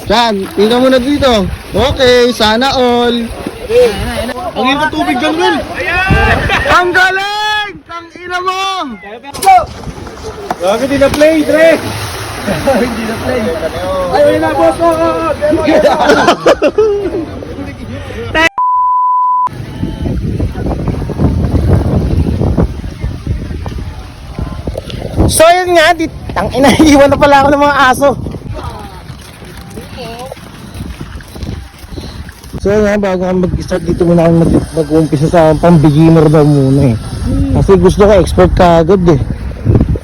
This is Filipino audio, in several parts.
Diyan, tingnan mo na dito. Okay, sana all. Ang ito tubig dyan, Will. Ang galing! Tangina mo! Bakit di na play, Dre? Hindi na play. Ay, wala na, boss. So yun nga, iwan na pala ako ng mga aso. So yun nga, bago ka mag-start dito muna ako mag-umpisa sa pang-beginner daw muna eh. Kasi gusto ko expert ka agad eh.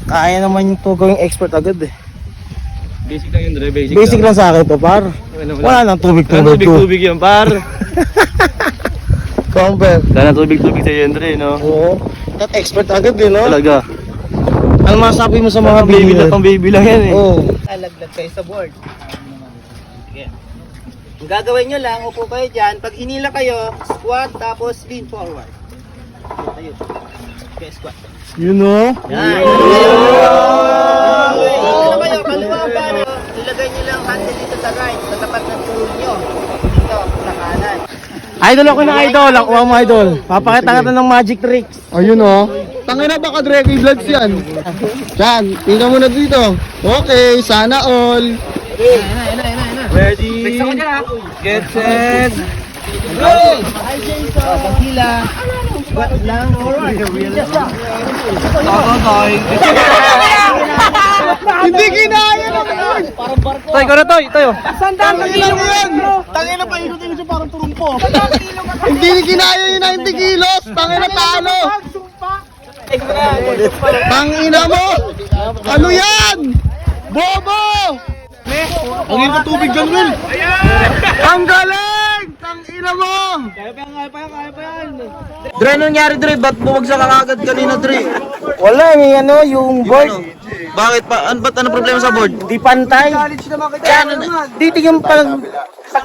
Kaya naman yung to gawing expert agad eh. Basic lang yun, Dre. Basic lang sa akin to, par. Wala nang tubig-tubig to. Tubig yan, par. Compare. Wala nang tubig-tubig sa'yo, Dre, no? Oo. At expert agad eh, no? Talaga. Ano masabi mo sa mga Pang baby lang yan eh. Oo. Lalaglag kayo sa board. Sige. Ang gagawin nyo lang, upo kayo dyan. Pag hinila kayo, squat, tapos lean forward. Ayun. Okay, squat. Yun o. Yan. Ano kayo, kaliwa ba na? Ilagay nyo lang handle dito sa right, sa tapat ng tuhod nyo. Dito, sa kanan. Idol ako na idol. Ako mo idol. Papakita ka ng magic tricks. Ayun o. Tangina baka Drake Vlogs yan. Diyan, tingnan mo na dito. Okay, sana all. Ready? Get set. Go! Paghila. Squat lang, forward. Hindi kinaya naman. Toy, ko na, Toy. Tayo. Tangina mo yan. Tangina pa ikot-ikot siya parang turumpo. Hindi kinaya yung 90 kilos. Tangina talo. Tangina mo. Ano yan? Bobo. Ang ito tubig dyan, Will. Ang galing. Tangina mo. Dre, anong nangyari Dre? Ba't bumagsak ka agad kanina Dre? Wala, may ano, yung board. Bakit pa? Ba't ano problema sa board? Di pantay. Kaya di tigyan pag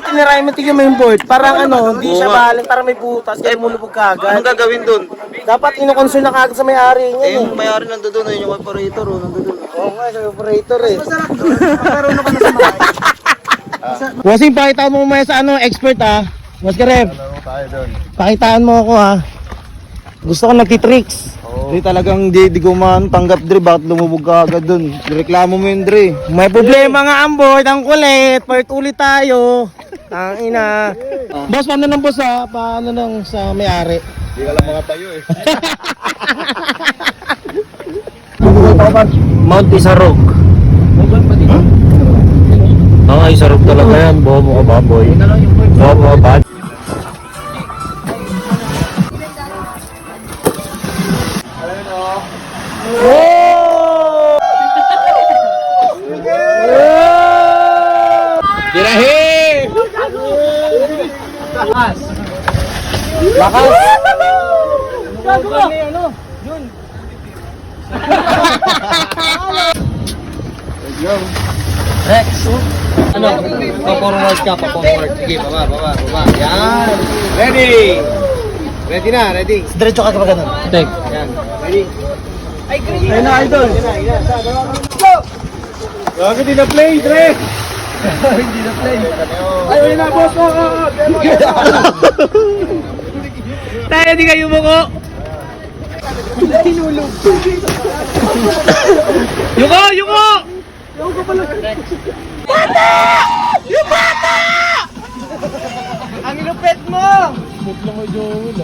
tiniray mo tigyan mo yung board. Parang ano, di siya balance, parang may butas. Kaya mulubog ka agad. Anong gagawin dun? Dapat ino-console na kagad sa may-ari niya eh. Yung may-ari nandoon, yung operator, nandoon. Oo nga, sa operator eh. Bossing, pakita mo mamaya sa ano, expert ah. Mas Kareb. Pakitaan mo ako ah. Gusto ko nagtitricks. Dre, talagang di ko man tanggap, Dre. Bakit lumubog ka agad dun? Reklamo mo yun, Dre. May problema nga ang board, ang kulit. Part ulit tayo. Tangina. Boss, paano nang boss ah? Paano nang sa may-ari? Hindi ka lang mga tayo eh. Mount Isarog. Oo, Isarog talaga yan. Bobo ka ba, boy? Bobo ka ba? Birahe! Lakas. Rex. Ano? Pa-forward ka, pa-forward. Sige, baba. Yan. Ready? Ready na, ready. Diretso ka kapag ganun. Tek. Yan. Ready? Ayun na, idol. Bakit di na play, Dre? Hindi na play. Ay, wala na, boss. Tayo di kayo mo ko. Yuko! Ang ilupit mo! Tumutugod.